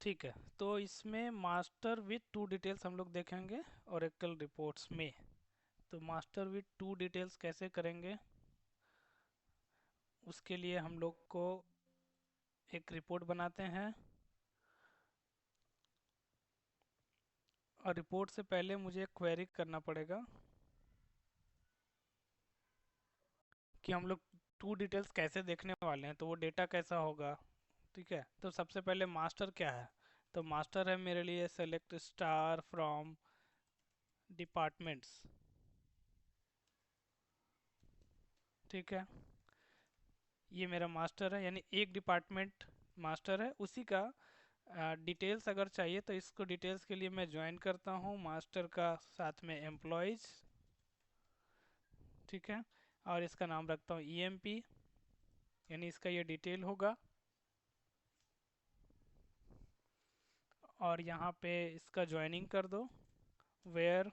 ठीक है, तो इसमें मास्टर विथ टू डिटेल्स हम लोग देखेंगे ओरेकल रिपोर्ट्स में। तो मास्टर विथ टू डिटेल्स कैसे करेंगे, उसके लिए हम लोग को एक रिपोर्ट बनाते हैं। और रिपोर्ट से पहले मुझे एक क्वेरी करना पड़ेगा कि हम लोग टू डिटेल्स कैसे देखने वाले हैं, तो वो डेटा कैसा होगा। ठीक है, तो सबसे पहले मास्टर क्या है। तो मास्टर है मेरे लिए सेलेक्ट स्टार फ्रॉम डिपार्टमेंट्स। ठीक है, ये मेरा मास्टर है, यानी एक डिपार्टमेंट मास्टर है, उसी का डिटेल्स अगर चाहिए तो इसको डिटेल्स के लिए मैं ज्वाइन करता हूँ मास्टर का साथ में एम्प्लॉयज़। ठीक है, और इसका नाम रखता हूँ ईएमपी, यानी इसका ये डिटेल होगा। और यहाँ पे इसका ज्वाइनिंग कर दो, where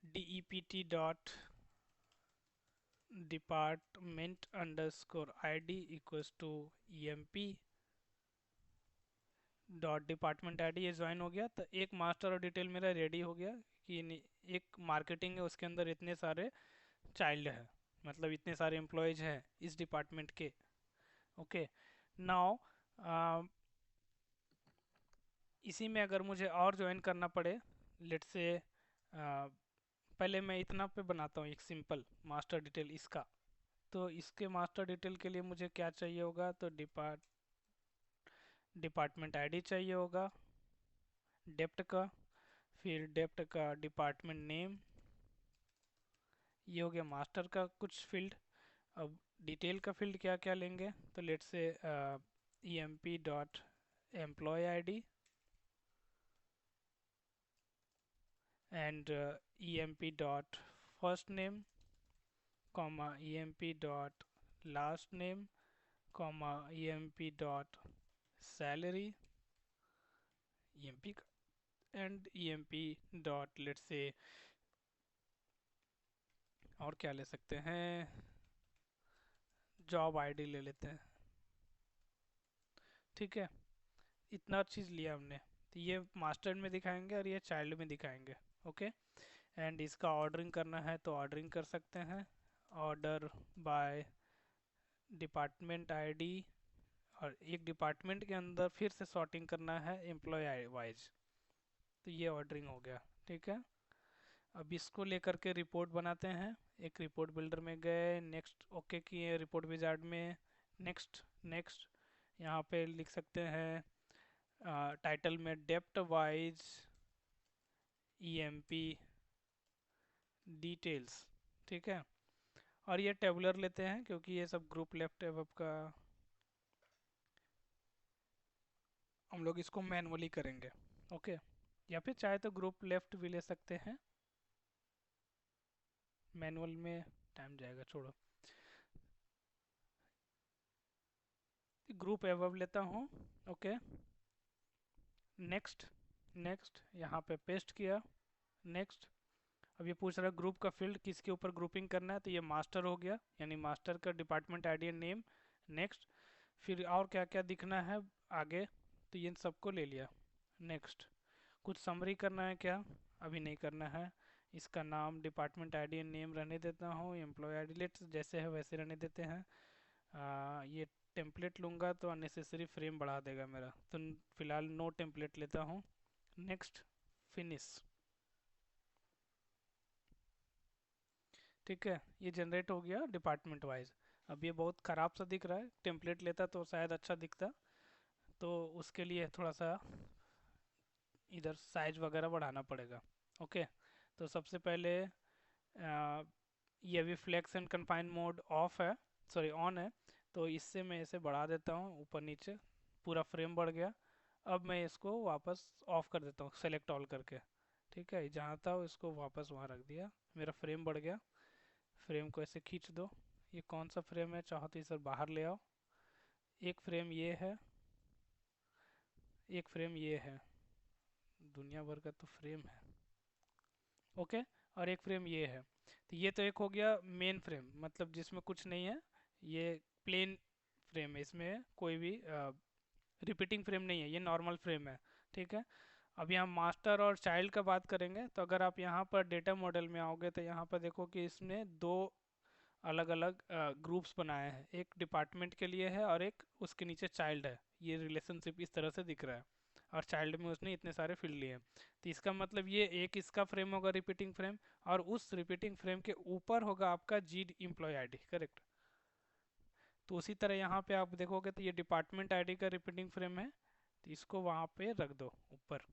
DEPT dot department underscore ID equals to EMP dot department ID। ये ज्वाइन हो गया, तो एक मास्टर और डिटेल मेरा रेडी हो गया कि एक मार्केटिंग है, उसके अंदर इतने सारे चाइल्ड है, मतलब इतने सारे एम्प्लॉयज हैं इस डिपार्टमेंट के। ओके, नाउ इसी में अगर मुझे और ज्वाइन करना पड़े, लेट से पहले मैं इतना पे बनाता हूँ एक सिंपल मास्टर डिटेल इसका। तो इसके मास्टर डिटेल के लिए मुझे क्या चाहिए होगा, तो डिपार्टमेंट आईडी चाहिए होगा डेप्ट का, फिर डेप्ट का डिपार्टमेंट नेम। ये हो गया मास्टर का कुछ फील्ड। अब डिटेल का फील्ड क्या क्या लेंगे, तो लेट से EMP dot employee ID and EMP dot first name comma EMP dot last name comma EMP dot salary EMP and EMP dot लेट से और क्या ले सकते हैं, जॉब ID ले लेते हैं। ठीक है, इतना चीज़ लिया हमने, तो ये मास्टर में दिखाएंगे और ये चाइल्ड में दिखाएंगे। ओके, एंड इसका ऑर्डरिंग करना है तो ऑर्डरिंग कर सकते हैं, ऑर्डर बाय डिपार्टमेंट आईडी। और एक डिपार्टमेंट के अंदर फिर से सॉर्टिंग करना है एम्प्लॉय वाइज। तो ये ऑर्डरिंग हो गया। ठीक है, अब इसको लेकर के रिपोर्ट बनाते हैं। एक रिपोर्ट बिल्डर में गए, नेक्स्ट ओके किए, रिपोर्ट विजार्ड में नेक्स्ट नेक्स्ट, यहाँ पे लिख सकते हैं टाइटल में डेप्थ वाइज EMP डिटेल्स। ठीक है, और ये टेबुलर लेते हैं क्योंकि ये सब ग्रुप लेफ्ट एवब का हम लोग इसको मैनुअली करेंगे। ओके, या फिर चाहे तो ग्रुप लेफ्ट भी ले सकते हैं, मैनुअल में टाइम जाएगा, छोड़ो। ग्रुप एवब लेता हूँ। ओके, नेक्स्ट नेक्स्ट, यहाँ पे पेस्ट किया, नेक्स्ट। अब ये पूछ रहा है ग्रुप का फील्ड किसके ऊपर ग्रुपिंग करना है, तो ये मास्टर हो गया, यानी मास्टर का department ID and name. Next, फिर और क्या क्या दिखना है आगे, तो ये सबको ले लिया। नेक्स्ट, कुछ समरी करना है क्या, अभी नहीं करना है। इसका नाम डिपार्टमेंट आईडी एंड नेम रहने देता हूँ, एम्प्लॉय आईडी लेट्स जैसे है वैसे रहने देते हैं। ये टेम्पलेट लूँगा तो अननेसेसरी फ्रेम बढ़ा देगा मेरा, तो फिलहाल नो टेम्पलेट लेता हूँ। Next, finish. ठीक है, ये जनरेट हो गया डिपार्टमेंट वाइज। अब ये बहुत ख़राब सा दिख रहा है, टेम्पलेट लेता तो शायद अच्छा दिखता। तो उसके लिए थोड़ा सा इधर साइज वगैरह बढ़ाना पड़ेगा। ओके, तो सबसे पहले ये अभी flex and confine mode off है, सॉरी ऑन है, तो इससे मैं इसे बढ़ा देता हूँ ऊपर नीचे, पूरा फ्रेम बढ़ गया। अब मैं इसको वापस ऑफ कर देता हूँ सेलेक्ट ऑल करके। ठीक है, जहाँ था इसको वापस वहाँ रख दिया, मेरा फ्रेम बढ़ गया। फ्रेम को ऐसे खींच दो, ये कौन सा फ्रेम है, चाहो तो इसे बाहर ले आओ। एक फ्रेम ये है, एक फ्रेम ये है, दुनिया भर का तो फ्रेम है। ओके, और एक फ्रेम ये है। तो ये तो एक हो गया मेन फ्रेम, मतलब जिसमें कुछ नहीं है, ये प्लेन फ्रेम है, इसमें कोई भी रिपीटिंग फ्रेम नहीं है, ये नॉर्मल फ्रेम है। ठीक है। अभी हम मास्टर और चाइल्ड का बात करेंगे, तो अगर आप यहाँ पर डेटा मॉडल में आओगे तो यहाँ पर देखो कि इसने दो अलग अलग ग्रुप्स बनाए हैं, एक डिपार्टमेंट के लिए है और एक उसके नीचे चाइल्ड है। ये रिलेशनशिप इस तरह से दिख रहा है, और चाइल्ड में उसने इतने सारे फील्ड लिए हैं। तो इसका मतलब ये एक इसका फ्रेम होगा रिपीटिंग फ्रेम, और उस रिपीटिंग फ्रेम के ऊपर होगा आपका जी एम्प्लॉय आईडी, करेक्ट। तो उसी तरह यहाँ पे आप देखोगे तो ये डिपार्टमेंट आईडी का रिपीटिंग फ्रेम है, तो इसको वहाँ पे रख दो ऊपर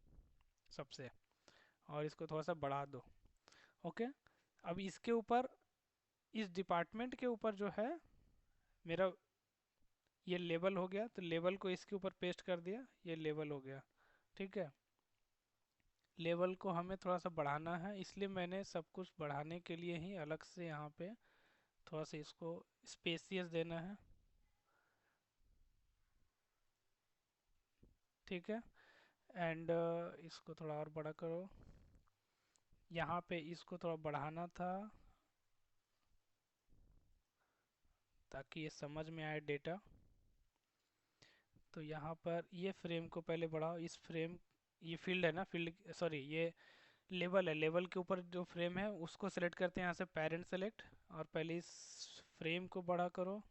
सबसे, और इसको थोड़ा सा बढ़ा दो। ओके। अब इसके ऊपर, इस डिपार्टमेंट के ऊपर जो है मेरा, ये लेबल हो गया, तो लेबल को इसके ऊपर पेस्ट कर दिया, ये लेबल हो गया। ठीक है। लेवल को हमें थोड़ा सा बढ़ाना है, इसलिए मैंने सब कुछ बढ़ाने के लिए ही अलग से यहाँ पे थोड़ा सा इसको स्पेसियस देना है। ठीक है। एंड इसको थोड़ा और बड़ा करो, यहाँ पे इसको थोड़ा बढ़ाना था ताकि ये समझ में आए डेटा। तो यहाँ पर ये फ्रेम को पहले बढ़ाओ, इस फ्रेम, ये फील्ड है ना, फील्ड सॉरी ये लेवल है, लेवल के ऊपर जो फ्रेम है उसको सेलेक्ट करते हैं यहाँ से, पेरेंट सेलेक्ट, और पहले इस फ्रेम को बड़ा करो।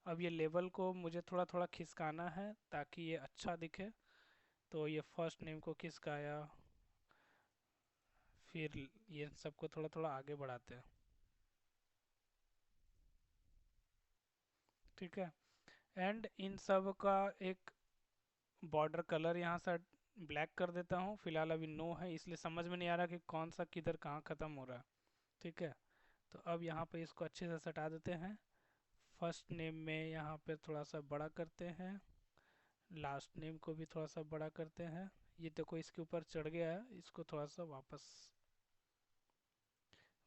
अब ये लेवल को मुझे थोड़ा थोड़ा खिसकाना है ताकि ये अच्छा दिखे, तो ये फर्स्ट नेम को खिसकाया, फिर ये सबको थोड़ा थोड़ा आगे बढ़ाते हैं। ठीक है। एंड इन सब का एक बॉर्डर कलर यहाँ से ब्लैक कर देता हूँ, फिलहाल अभी नो है इसलिए समझ में नहीं आ रहा कि कौन सा किधर कहाँ ख़त्म हो रहा है। ठीक है। तो अब यहाँ पे इसको अच्छे से सटा देते हैं, फर्स्ट नेम में यहाँ पे थोड़ा सा बड़ा करते हैं, लास्ट नेम को भी थोड़ा सा बड़ा करते हैं। ये देखो इसके ऊपर चढ़ गया है, इसको थोड़ा सा वापस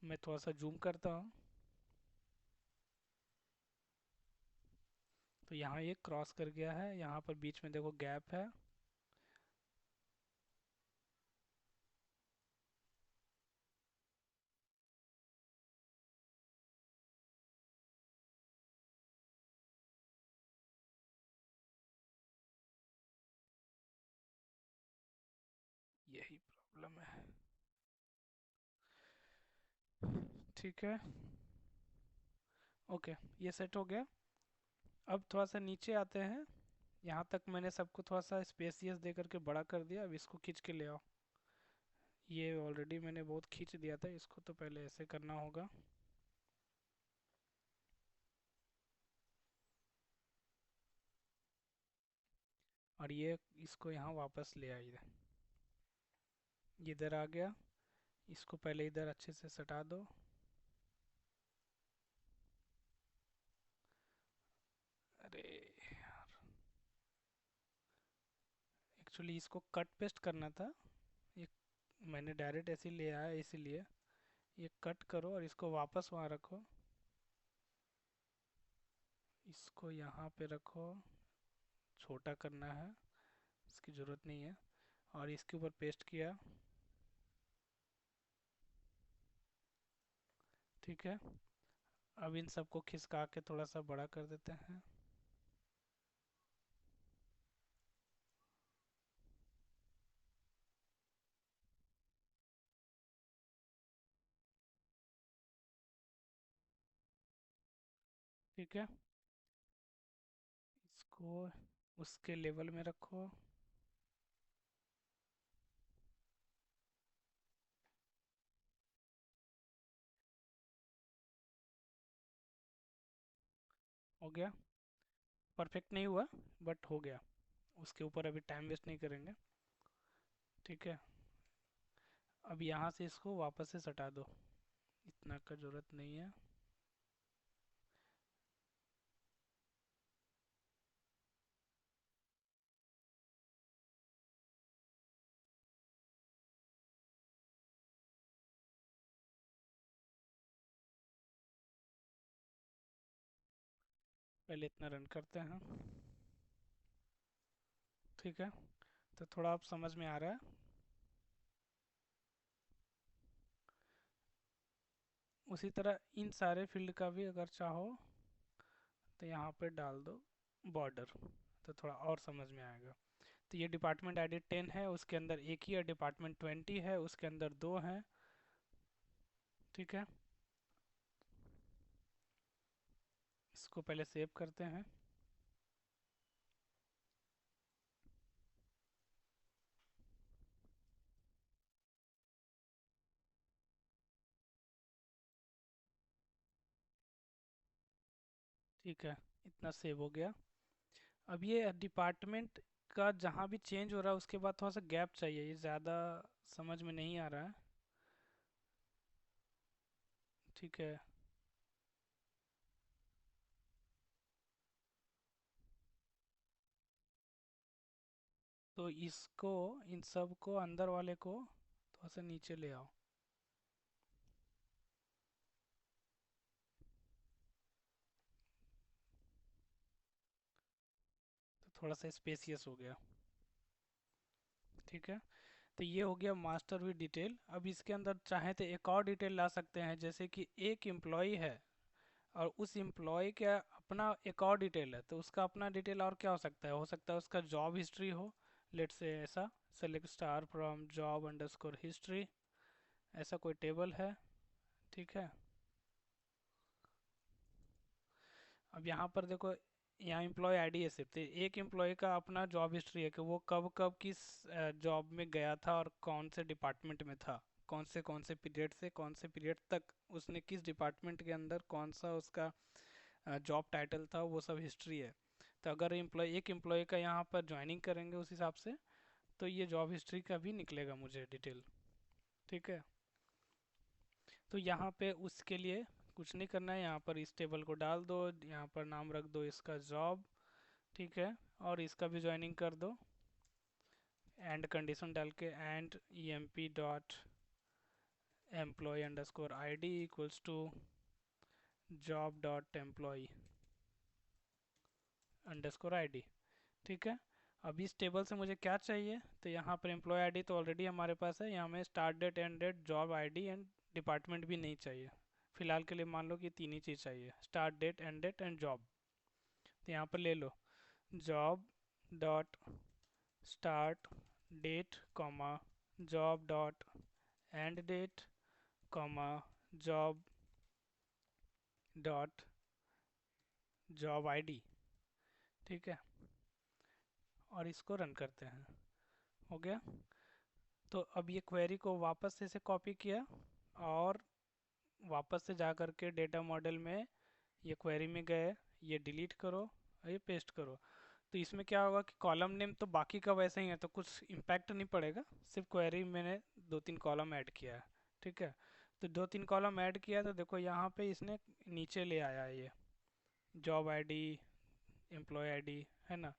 मैं थोड़ा सा जूम करता हूँ, तो यहाँ ये क्रॉस कर गया है, यहाँ पर बीच में देखो गैप है। यही प्रॉब्लम है। ठीक है। ओके, ये सेट हो गया। अब थोड़ा सा नीचे आते हैं, यहाँ तक मैंने सबको थोड़ा सा स्पेसियस दे करके बड़ा कर दिया, अब इसको खींच के ले आओ। ये ऑलरेडी मैंने बहुत खींच दिया था, इसको तो पहले ऐसे करना होगा। और ये इसको यहाँ वापस ले आइए, ये इधर आ गया, इसको पहले इधर अच्छे से सटा दो। अरे एक्चुअली इसको कट पेस्ट करना था, ये मैंने डायरेक्ट ऐसे ही ले आया, इसीलिए ये कट करो और इसको वापस वहाँ रखो, इसको यहाँ पे रखो, छोटा करना है, इसकी ज़रूरत नहीं है, और इसके ऊपर पेस्ट किया। ठीक है। अब इन सबको खिसका के थोड़ा सा बड़ा कर देते हैं। ठीक है। इसको उसके लेवल में रखो। हो गया। परफेक्ट नहीं हुआ, बट हो गया। उसके ऊपर अभी टाइम वेस्ट नहीं करेंगे। ठीक है। अब यहाँ से इसको वापस से सटा दो, इतना का ज़रूरत नहीं है। पहले इतना रन करते हैं। ठीक है। तो थोड़ा अब समझ में आ रहा है। उसी तरह इन सारे फील्ड का भी अगर चाहो तो यहाँ पे डाल दो। बॉर्डर, तो थोड़ा और समझ में आएगा। तो ये डिपार्टमेंट आईडी 10 है, उसके अंदर एक ही है। डिपार्टमेंट 20 है, उसके अंदर दो हैं। ठीक है, इसको पहले सेव करते हैं। ठीक है, इतना सेव हो गया। अब ये डिपार्टमेंट का जहाँ भी चेंज हो रहा है उसके बाद थोड़ा सा गैप चाहिए, ये ज़्यादा समझ में नहीं आ रहा है। ठीक है, तो इसको, इन सब को, अंदर वाले को थोड़ा सा नीचे ले आओ। तो थोड़ा सा स्पेसियस हो गया। ठीक है, तो ये हो गया मास्टर विद डिटेल। अब इसके अंदर चाहे तो एक और डिटेल ला सकते हैं, जैसे कि एक एम्प्लॉय है और उस एम्प्लॉय का अपना एक और डिटेल है, तो उसका अपना डिटेल और क्या हो सकता है उसका जॉब हिस्ट्री हो। लेट्स से ऐसा, select star from job underscore history, ऐसा कोई टेबल है। ठीक है, अब यहाँ पर देखो, यहाँ एम्प्लॉय आईडी है सिर्फ, तो एक एम्प्लॉय का अपना जॉब हिस्ट्री है कि वो कब कब किस जॉब में गया था और कौन से डिपार्टमेंट में था, कौन से पीरियड से कौन से पीरियड तक उसने किस डिपार्टमेंट के अंदर कौन सा उसका जॉब टाइटल था, वो सब हिस्ट्री है। तो अगर एम्प्लॉय, एक एम्प्लॉय का यहाँ पर ज्वाइनिंग करेंगे उस हिसाब से, तो ये जॉब हिस्ट्री का भी निकलेगा मुझे डिटेल। ठीक है, तो यहाँ पे उसके लिए कुछ नहीं करना है, यहाँ पर इस टेबल को डाल दो, यहाँ पर नाम रख दो इसका जॉब। ठीक है, और इसका भी ज्वाइनिंग कर दो, एंड कंडीशन डाल के, and E M P dot employee underscore I D equals to job dot employee underscore I D. ठीक है, अब इस टेबल से मुझे क्या चाहिए, तो यहाँ पर एम्प्लॉय आईडी तो ऑलरेडी हमारे पास है, यहाँ में start date, end date, job ID and department भी नहीं चाहिए। फिलहाल के लिए मान लो कि तीन ही चीज़ चाहिए, start date, end date and job. तो यहाँ पर ले लो job dot start date comma job dot end date comma job dot job ID. ठीक है, और इसको रन करते हैं। हो गया। तो अब ये क्वेरी को वापस से कॉपी किया और वापस से जा कर के डेटा मॉडल में ये क्वेरी में गए, ये डिलीट करो और ये पेस्ट करो। तो इसमें क्या होगा कि कॉलम नेम तो बाकी का वैसे ही है, तो कुछ इम्पैक्ट नहीं पड़ेगा, सिर्फ क्वेरी में मैंने दो तीन कॉलम ऐड किया है। ठीक है, तो दो तीन कॉलम ऐड किया तो देखो यहाँ पे इसने नीचे ले आया है ये जॉब आईडी, एम्प्लॉय आईडी, है ना।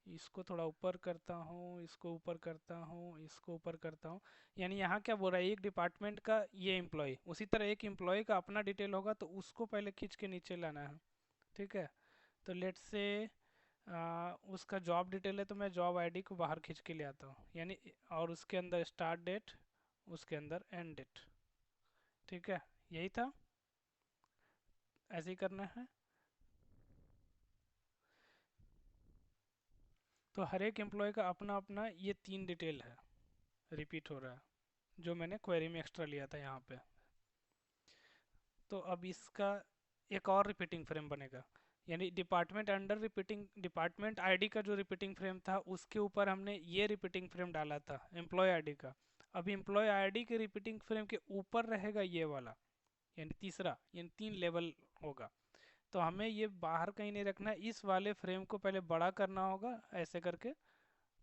इसको थोड़ा ऊपर करता हूँ, इसको ऊपर करता हूँ, इसको ऊपर करता हूँ। यानी यहाँ क्या बोल रहा है, एक डिपार्टमेंट का ये एम्प्लॉय, उसी तरह एक एम्प्लॉय का अपना डिटेल होगा तो उसको पहले खींच के नीचे लाना है। ठीक है, तो लेट्स से उसका जॉब डिटेल है, तो मैं जॉब आईडी को बाहर खींच के ले आता हूँ, यानी और उसके अंदर स्टार्ट डेट, उसके अंदर एंड डेट। ठीक है, यही था, ऐसे ही करना है। तो हर एक एम्प्लॉय का अपना अपना ये तीन डिटेल है, रिपीट हो रहा है, जो मैंने क्वेरी में एक्स्ट्रा लिया था यहाँ पे। तो अब इसका एक और रिपीटिंग फ्रेम बनेगा, यानी department under repeating, department ID का जो रिपीटिंग फ्रेम था उसके ऊपर हमने ये रिपीटिंग फ्रेम डाला था एम्प्लॉय आईडी का। अब एम्प्लॉय आईडी के रिपीटिंग फ्रेम के ऊपर रहेगा ये वाला, यानी तीसरा, यानी तीन लेवल होगा। तो हमें ये बाहर कहीं नहीं रखना है, इस वाले फ्रेम को पहले बड़ा करना होगा ऐसे करके।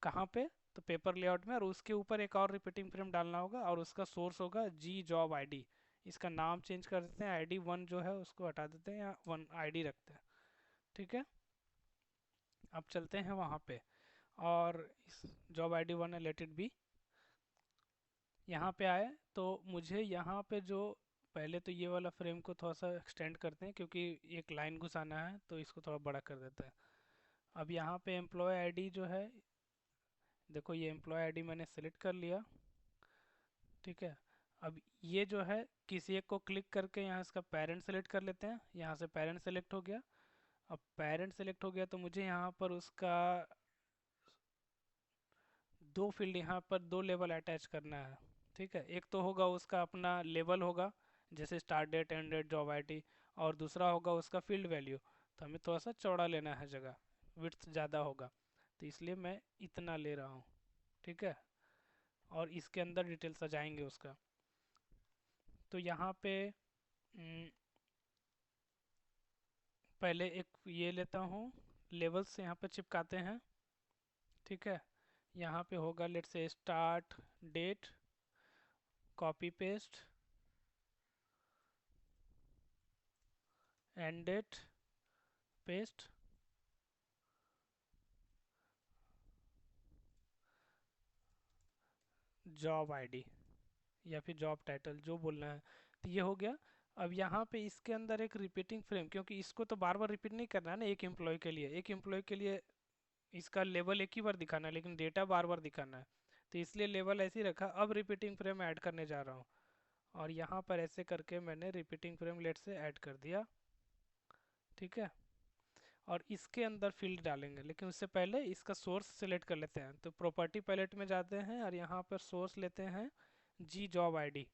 कहाँ पे, तो पेपर लेआउट में, और उसके ऊपर एक और रिपीटिंग फ्रेम डालना होगा और उसका सोर्स होगा जी जॉब आईडी। इसका नाम चेंज कर देते हैं, आईडी वन जो है उसको हटा देते हैं या वन आईडी रखते हैं। ठीक है, अब चलते हैं वहाँ पे, और इस जॉब आईडी वन है, लेट इट बी। यहाँ पे आए तो मुझे यहाँ पे जो, पहले तो ये वाला फ्रेम को थोड़ा सा एक्सटेंड करते हैं क्योंकि एक लाइन घुसाना है, तो इसको थोड़ा बड़ा कर देते हैं। अब यहाँ पे एम्प्लॉय आईडी जो है, देखो ये एम्प्लॉय आईडी मैंने सेलेक्ट कर लिया। ठीक है, अब ये जो है किसी एक को क्लिक करके यहाँ इसका पेरेंट सेलेक्ट कर लेते हैं, यहाँ से पेरेंट सेलेक्ट हो गया। अब पेरेंट सेलेक्ट हो गया तो मुझे यहाँ पर उसका दो फील्ड, यहाँ पर दो लेवल अटैच करना है। ठीक है, एक तो होगा उसका अपना लेवल होगा, जैसे start date, end date, job ID, और दूसरा होगा उसका फील्ड वैल्यू। तो हमें थोड़ा सा चौड़ा लेना है जगह, विड्थ ज़्यादा होगा, तो इसलिए मैं इतना ले रहा हूँ। ठीक है, और इसके अंदर डिटेल सजाएंगे उसका। तो यहाँ पे पहले एक ये लेता हूँ, लेवल्स यहाँ पे चिपकाते हैं। ठीक है, यहाँ पे होगा let's say start date, copy paste, end date, paste, job ID या फिर जॉब टाइटल, जो बोलना है। तो ये हो गया। अब यहाँ पे इसके अंदर एक रिपीटिंग फ्रेम, क्योंकि इसको तो बार बार रिपीट नहीं करना है ना, एक एम्प्लॉय के लिए, एक एम्प्लॉय के लिए इसका लेवल एक ही बार दिखाना है, लेकिन डेटा बार बार दिखाना है। तो इसलिए लेवल ऐसे ही रखा। अब रिपीटिंग फ्रेम ऐड करने जा रहा हूँ, और यहाँ पर ऐसे करके मैंने रिपीटिंग फ्रेम लेट से ऐड कर दिया। ठीक है, और इसके अंदर फील्ड डालेंगे, लेकिन उससे पहले इसका सोर्स सेलेक्ट कर लेते हैं। तो प्रॉपर्टी पैलेट में जाते हैं और यहाँ पर सोर्स लेते हैं जी जॉब आईडी,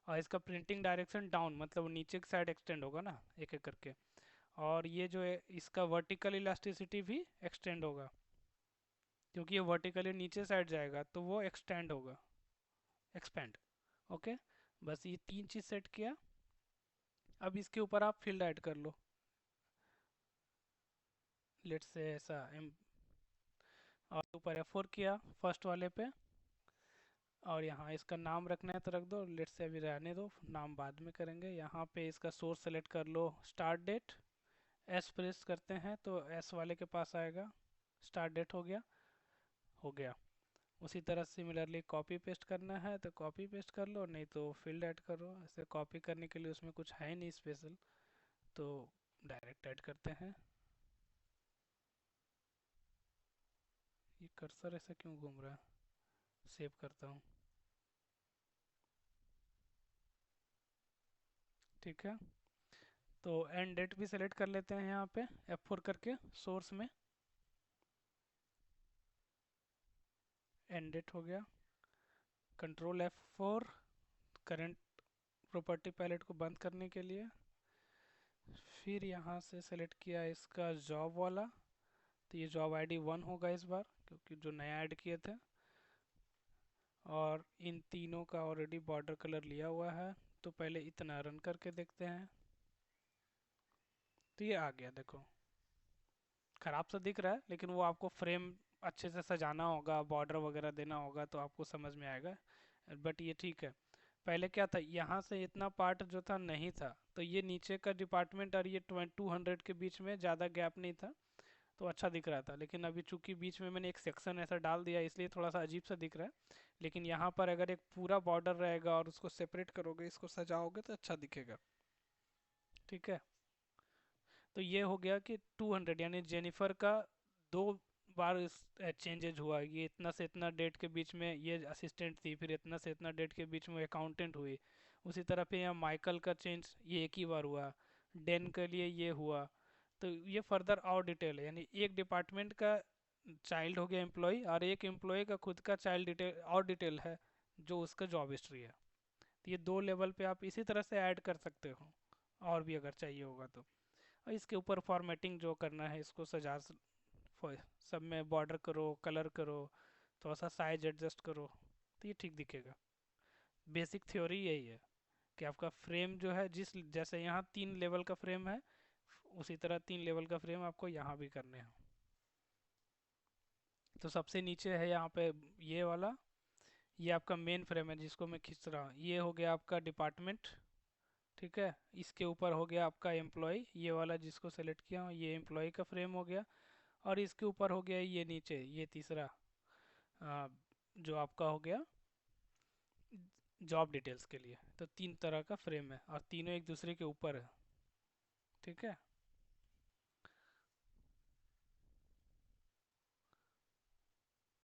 और इसका प्रिंटिंग डायरेक्शन डाउन, मतलब नीचे की साइड एक्सटेंड होगा ना एक एक करके। और ये जो है इसका वर्टिकल इलास्टिसिटी भी एक्सटेंड होगा, क्योंकि ये वर्टिकली नीचे साइड जाएगा तो वो एक्सटेंड होगा, एक्सपेंड। ओके, बस ये तीन चीज़ सेट किया। अब इसके ऊपर आप फील्ड ऐड कर लो, लेट से ऐसा और ऊपर F4 किया फर्स्ट वाले पे, और यहाँ इसका नाम रखना है तो रख दो, लेट से अभी रहने दो, नाम बाद में करेंगे। यहाँ पे इसका सोर्स सेलेक्ट कर लो, स्टार्ट डेट, एस प्रेस करते हैं तो एस वाले के पास आएगा, स्टार्ट डेट हो गया, हो गया। उसी तरह सिमिलरली कॉपी पेस्ट करना है तो कॉपी पेस्ट कर लो, नहीं तो फील्ड ऐड करो। ऐसे कॉपी करने के लिए उसमें कुछ है नहीं स्पेशल, तो डायरेक्ट ऐड करते हैं। ये कर्सर ऐसा क्यों घूम रहा है, सेव करता हूँ। ठीक है, तो एंड डेट भी सेलेक्ट कर लेते हैं यहाँ पे F4 करके सोर्स में, एंड डेट हो गया। Control F4 current property palette को बंद करने के लिए। फिर यहाँ से सेलेक्ट किया इसका जॉब वाला, तो ये जॉब आईडी 1 होगा इस बार, क्योंकि जो नया ऐड किए थे। और इन तीनों का ऑलरेडी बॉर्डर कलर लिया हुआ है, तो पहले इतना रन करके देखते हैं। तो ये आ गया, देखो खराब सा दिख रहा है, लेकिन वो आपको फ्रेम अच्छे से सजाना होगा, बॉर्डर वगैरह देना होगा, तो आपको समझ में आएगा। बट ये ठीक है। पहले क्या था, यहाँ से इतना पार्ट जो था नहीं था, तो ये नीचे का डिपार्टमेंट और ये 200 के बीच में ज़्यादा गैप नहीं था, तो अच्छा दिख रहा था। लेकिन अभी चूंकि बीच में मैंने एक सेक्शन ऐसा डाल दिया, इसलिए थोड़ा सा अजीब सा दिख रहा है। लेकिन यहाँ पर अगर एक पूरा बॉर्डर रहेगा और उसको सेपरेट करोगे, इसको सजाओगे, तो अच्छा दिखेगा। ठीक है, तो ये हो गया कि 200, यानी जेनिफर का दो बार चेंजेज हुआ। ये इतना से इतना डेट के बीच में ये असिस्टेंट थी, फिर इतना से इतना डेट के बीच में अकाउंटेंट हुई। उसी तरह पे यहाँ माइकल का चेंज ये एक ही बार हुआ, डेन के लिए ये हुआ। तो ये फर्दर और डिटेल है, यानी एक डिपार्टमेंट का चाइल्ड हो गया एम्प्लॉय, और एक एम्प्लॉय का खुद का चाइल्ड डिटेल और डिटेल है, जो उसका जॉब हिस्ट्री है। तो ये दो लेवल पे आप इसी तरह से ऐड कर सकते हो, और भी अगर चाहिए होगा तो। और इसके ऊपर फॉर्मेटिंग जो करना है, इसको सब में बॉर्डर करो, कलर करो, थोड़ा सा साइज एडजस्ट करो, तो ये ठीक दिखेगा। बेसिक थ्योरी यही है कि आपका फ्रेम जो है, जिस जैसे यहाँ 3 लेवल का फ्रेम है, उसी तरह 3 लेवल का फ्रेम आपको यहाँ भी करने हैं। तो सबसे नीचे है यहाँ पे ये वाला, ये आपका मेन फ्रेम है जिसको मैं खींच रहा हूँ, ये हो गया आपका डिपार्टमेंट। ठीक है, इसके ऊपर हो गया आपका एम्प्लॉय, ये वाला जिसको सेलेक्ट किया हूँ, ये एम्प्लॉय का फ्रेम हो गया। और इसके ऊपर हो गया ये नीचे, ये तीसरा आ, जो आपका हो गया जॉब डिटेल्स के लिए। तो 3 तरह का फ्रेम है, और तीनों एक दूसरे के ऊपर है। ठीक है,